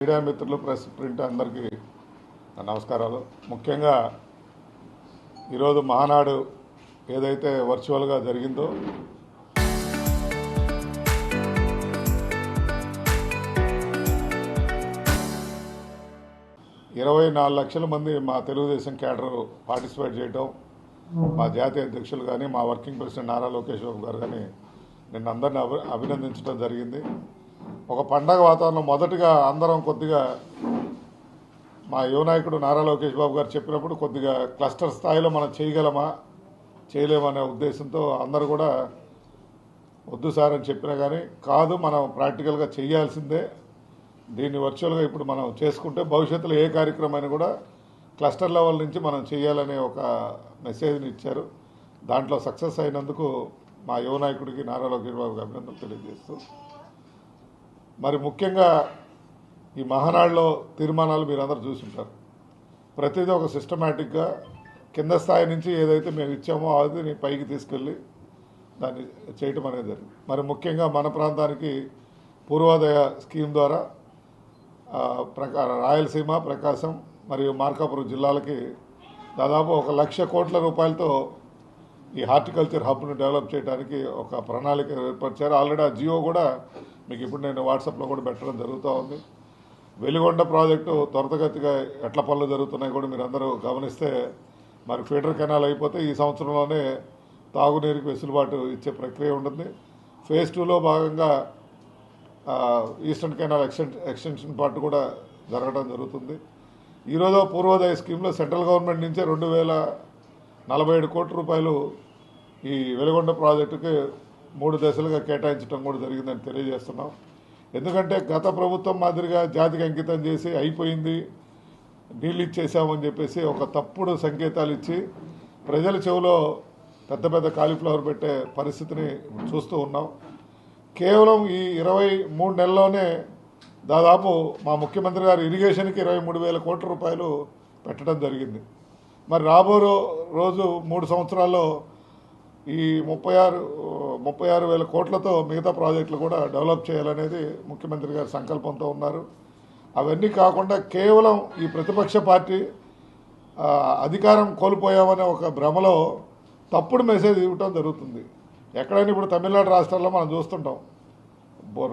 Media మిత్రులు press print అందరికీ నమస్కారాలు. ముఖ్యంగా ఈరోజు మహానాడు ఏదైతే వర్చువల్గా జరిగిందో $24 లక్షల మంది మా తెలుగుదేశం క్యాడర్ పార్టిసిపేట్ చేయటం, మా జాతీయ అధ్యక్షులు కానీ మా వర్కింగ్ ప్రెసిడెంట్ నారా లోకేష్ బాబు గారు కానీ నిన్న అందరిని అభినందించడం జరిగింది. ఒక పండగ వాతావరణం. మొదటగా అందరం కొద్దిగా మా యువ నాయకుడు నారా లోకేష్ బాబు గారు చెప్పినప్పుడు కొద్దిగా క్లస్టర్ స్థాయిలో మనం చేయగలమా చేయలేమనే ఉద్దేశంతో అందరూ కూడా వద్దు సార్ అని చెప్పినా కానీ కాదు, మనం ప్రాక్టికల్గా చేయాల్సిందే, దీన్ని వర్చువల్గా ఇప్పుడు మనం చేసుకుంటే భవిష్యత్తులో ఏ కార్యక్రమాన్ని కూడా క్లస్టర్ లెవెల్ నుంచి మనం చేయాలనే ఒక మెసేజ్ని ఇచ్చారు. దాంట్లో సక్సెస్ అయినందుకు మా యువ నాయకుడికి నారా లోకేష్ బాబుకి అభినందనలు తెలియజేస్తూ, మరి ముఖ్యంగా ఈ మహానాడులో తీర్మానాలు మీరు అందరూ చూసుంటారు. ప్రతిదీ ఒక సిస్టమేటిక్గా కింద స్థాయి నుంచి ఏదైతే మేము ఇచ్చామో అది పైకి తీసుకెళ్ళి దాన్ని చేయటం అనేది జరిగింది. మరి ముఖ్యంగా మన ప్రాంతానికి పూర్వోదయ స్కీమ్ ద్వారా రాయలసీమ, ప్రకాశం మరియు మార్కాపురం జిల్లాలకి దాదాపు 1,00,00,000 కోట్ల రూపాయలతో ఈ హార్టికల్చర్ హబ్ను డెవలప్ చేయడానికి ఒక ప్రణాళిక ఏర్పరిచారు. ఆల్రెడీ ఆ జియో కూడా మీకు ఇప్పుడు నేను వాట్సాప్లో కూడా పెట్టడం జరుగుతూ ఉంది. వెలిగొండ ప్రాజెక్టు త్వరితగతిగా ఎట్ల పనులు జరుగుతున్నాయి కూడా మీరు అందరూ గమనిస్తే, మరి ఫీడర్ కెనాల్ అయిపోతే ఈ సంవత్సరంలోనే తాగునీరుకి వెసులుబాటు ఇచ్చే ప్రక్రియ ఉంటుంది. ఫేజ్ 2లో భాగంగా ఈస్టర్న్ కెనాల్ ఎక్స్టెన్షన్ పార్ట్ కూడా జరగడం జరుగుతుంది. ఈరోజు పూర్వోదయ స్కీమ్లో సెంట్రల్ గవర్నమెంట్ నుంచే 2,047 కోట్ల రూపాయలు ఈ వెలిగొండ ప్రాజెక్టుకి 3 దశలుగా కేటాయించడం కూడా జరిగిందని తెలియజేస్తున్నాం. ఎందుకంటే గత ప్రభుత్వం మాదిరిగా జాతికి అంకితం చేసి అయిపోయింది, నీళ్ళు ఇచ్చేసామని చెప్పేసి ఒక తప్పుడు సంకేతాలు ఇచ్చి ప్రజల చెవిలో పెద్ద పెద్ద కాలీఫ్లవర్ పెట్టే పరిస్థితిని చూస్తూ ఉన్నాం. కేవలం ఈ 23 నెలల్లోనే దాదాపు మా ముఖ్యమంత్రి గారు ఇరిగేషన్కి 23,000 కోట్ల రూపాయలు పెట్టడం జరిగింది. మరి రాబో రోజు 3 సంవత్సరాల్లో ఈ 36,000 కోట్లతో మిగతా ప్రాజెక్టులు కూడా డెవలప్ చేయాలనేది ముఖ్యమంత్రి గారు సంకల్పంతో ఉన్నారు. అవన్నీ కాకుండా కేవలం ఈ ప్రతిపక్ష పార్టీ అధికారం కోల్పోయామనే ఒక భ్రమలో తప్పుడు మెసేజ్ ఇవ్వటం జరుగుతుంది. ఎక్కడైనా ఇప్పుడు తమిళనాడు రాష్ట్రాల్లో మనం చూస్తుంటాం,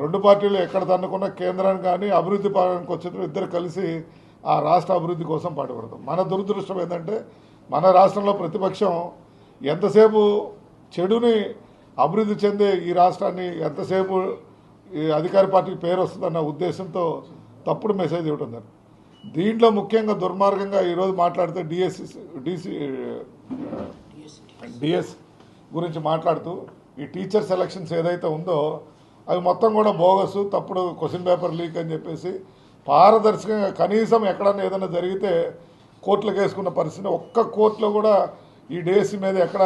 2 పార్టీలు ఎక్కడ తన్నుకున్న కేంద్రానికి కానీ అభివృద్ధి పడానికి వచ్చినప్పుడు ఇద్దరు కలిసి ఆ రాష్ట్ర అభివృద్ధి కోసం పాటుపడతాం. మన దురదృష్టం ఏంటంటే మన రాష్ట్రంలో ప్రతిపక్షం ఎంతసేపు చెడుని అభివృద్ధి చెందే ఈ రాష్ట్రాన్ని ఎంతసేపు ఈ అధికార పార్టీకి పేరు వస్తుందన్న ఉద్దేశంతో తప్పుడు మెసేజ్ ఇవ్వడం జరిగింది. దీంట్లో ముఖ్యంగా దుర్మార్గంగా ఈరోజు మాట్లాడితే డిఎస్ గురించి మాట్లాడుతూ ఈ టీచర్ సెలక్షన్స్ ఏదైతే ఉందో అవి మొత్తం కూడా బోగస్, తప్పుడు క్వశ్చన్ పేపర్ లీక్ అని చెప్పేసి పారదర్శకంగా కనీసం ఎక్కడన్నా ఏదైనా జరిగితే కోర్టులకు వేసుకున్న పరిస్థితి, ఒక్క కోర్టులో కూడా ఈ డిఎస్సి మీద ఎక్కడ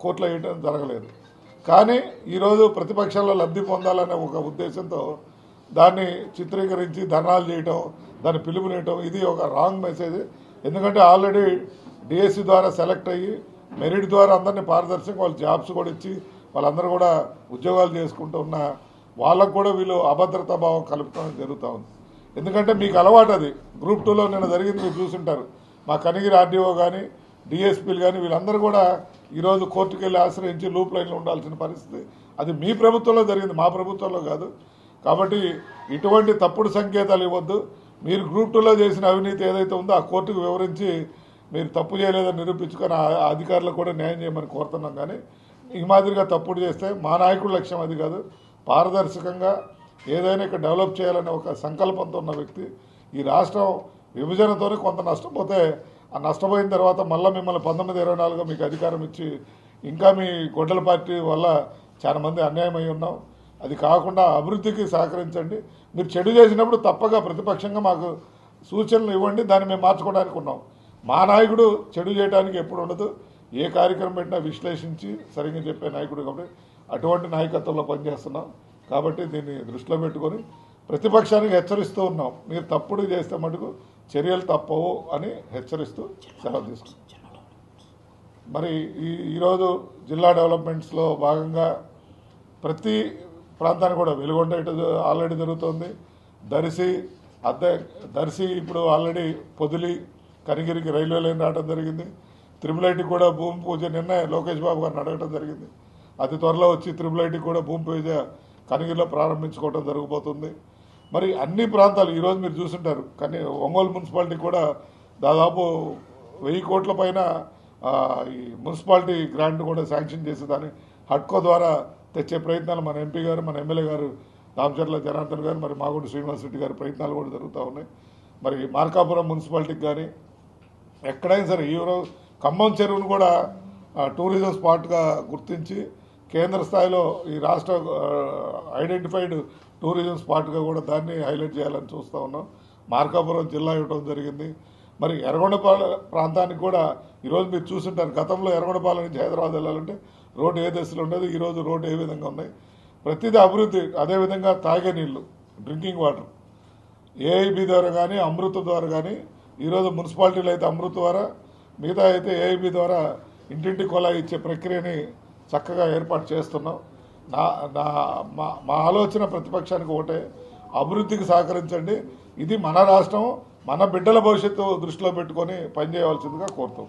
కోర్టులో వేయడం జరగలేదు. కానీ ఈరోజు ప్రతిపక్షాల్లో లబ్ధి పొందాలనే ఒక ఉద్దేశంతో దాన్ని చిత్రీకరించి ధర్నాలు చేయటం, దాన్ని పిలుపునేయటం, ఇది ఒక రాంగ్ మెసేజ్. ఎందుకంటే ఆల్రెడీ డిఎస్సి ద్వారా సెలెక్ట్ అయ్యి మెరిట్ ద్వారా అందరినీ పారదర్శకంగా వాళ్ళు జాబ్స్ కూడా ఇచ్చి వాళ్ళందరూ కూడా ఉద్యోగాలు చేసుకుంటూ ఉన్న వాళ్ళకు కూడా వీళ్ళు అభద్రతా భావం కలుపుకోవడం జరుగుతూ ఉంది. ఎందుకంటే మీకు అలవాటు అది. గ్రూప్ 2లో నిన్న జరిగింది మీరు చూసుంటారు. మా కనిగిరి ఆర్డీఓ కానీ డిఎస్పీలు కానీ వీళ్ళందరూ కూడా ఈరోజు కోర్టుకు వెళ్ళి ఆశ్రయించి లూప్ లైన్లో ఉండాల్సిన పరిస్థితి. అది మీ ప్రభుత్వంలో జరిగింది, మా ప్రభుత్వంలో కాదు. కాబట్టి ఇటువంటి తప్పుడు సంకేతాలు ఇవ్వద్దు. మీరు గ్రూప్ 2లో చేసిన అవినీతి ఏదైతే ఉందో ఆ కోర్టుకు వివరించి మీరు తప్పు చేయలేదని నిరూపించుకొని ఆ అధికారులకు కూడా న్యాయం చేయమని కోరుతున్నాం. కానీ ఈ మాదిరిగా తప్పుడు చేస్తే మా నాయకుడి లక్ష్యం అది కాదు. పారదర్శకంగా ఏదైనా ఇక్కడ డెవలప్ చేయాలనే ఒక సంకల్పంతో ఉన్న వ్యక్తి. ఈ రాష్ట్రం విభజనతోనే కొంత నష్టపోతే ఆ నష్టపోయిన తర్వాత మళ్ళీ మిమ్మల్ని 1924 మీకు అధికారం ఇచ్చి ఇంకా మీ గొడ్డల పార్టీ వల్ల చాలా మంది అన్యాయం అయి ఉన్నాం. అది కాకుండా అభివృద్ధికి సహకరించండి. మీరు చెడు చేసినప్పుడు తప్పగా ప్రతిపక్షంగా మాకు సూచనలు ఇవ్వండి, దాన్ని మేము మార్చుకోవడానికి ఉన్నాం. మా నాయకుడు చెడు చేయడానికి ఎప్పుడు ఉండదు. ఏ కార్యక్రమం పెట్టినా విశ్లేషించి సరిగ్గా చెప్పే నాయకుడు. కాబట్టి అటువంటి నాయకత్వంలో పనిచేస్తున్నాం. కాబట్టి దీన్ని దృష్టిలో పెట్టుకొని ప్రతిపక్షానికి హెచ్చరిస్తూ ఉన్నాం, మీరు తప్పుడు చేస్తే మటుకు చర్యలు తప్పవు అని హెచ్చరిస్తూ సెలవు తీసుకున్నాం. మరి ఈరోజు జిల్లా డెవలప్మెంట్స్లో భాగంగా ప్రతి ప్రాంతానికి కూడా వెలుగొండ ఇటు ఆల్రెడీ జరుగుతుంది, దర్శి అద్దె దర్శి ఇప్పుడు ఆల్రెడీ పొదిలి కనిగిరికి రైల్వే లైన్ రావడం జరిగింది. త్రిపుల్ ఐటీకి కూడా భూమి పూజ నిన్న లోకేష్ బాబు గారిని అడగడం జరిగింది. అతి త్వరలో వచ్చి త్రిపుల్ ఐటీకి కూడా భూమి పూజ కనిగిరిలో ప్రారంభించుకోవడం జరగబోతుంది. మరి అన్ని ప్రాంతాలు ఈరోజు మీరు చూసుంటారు. కానీ ఒంగోలు మున్సిపాలిటీ కూడా దాదాపు 1000 కోట్ల పైన ఈ మున్సిపాలిటీ గ్రాంట్ కూడా శాంక్షన్ చేసి దాన్ని హడ్కో ద్వారా తెచ్చే ప్రయత్నాలు మన ఎంపీ గారు, మన ఎమ్మెల్యే గారు దామచర్ల జనార్దన్ గారు, మరి మాగుంటి శ్రీనివాసరెడ్డి గారి ప్రయత్నాలు కూడా జరుగుతూ ఉన్నాయి. మరి మార్కాపురం మున్సిపాలిటీకి కానీ ఎక్కడైనా సరే ఈరోజు ఖమ్మం చెరువును కూడా టూరిజం స్పాట్గా గుర్తించి కేంద్ర స్థాయిలో ఈ రాష్ట్ర ఐడెంటిఫైడ్ టూరిజం స్పాట్గా కూడా దాన్ని హైలైట్ చేయాలని చూస్తూ ఉన్నాం. మార్కాపురం జిల్లా ఇవ్వడం జరిగింది. మరి ఎర్రగొండపాలెం ప్రాంతానికి కూడా ఈరోజు మీరు చూసుంటారు. గతంలో ఎర్రగొండపాలెం నుంచి హైదరాబాద్ వెళ్ళాలంటే రోడ్డు ఏ దశలో ఉండేది, ఈరోజు రోడ్డు ఏ విధంగా ఉన్నాయి. ప్రతిదీ అభివృద్ధి. అదేవిధంగా తాగే నీళ్ళు, డ్రింకింగ్ వాటర్ ఏఐబి ద్వారా కానీ అమృత ద్వారా కానీ, ఈరోజు మున్సిపాలిటీలో అయితే అమృత ద్వారా, మిగతా అయితే ఏఐబి ద్వారా ఇంటింటి కొలాయి ఇచ్చే ప్రక్రియని చక్కగా ఏర్పాటు చేస్తున్నాం. మా ఆలోచన ప్రతిపక్షానికి ఒకటే, అభివృద్ధికి సహకరించండి. ఇది మన రాష్ట్రం, మన బిడ్డల భవిష్యత్తు దృష్టిలో పెట్టుకొని పనిచేయవలసిందిగా కోరుతాం.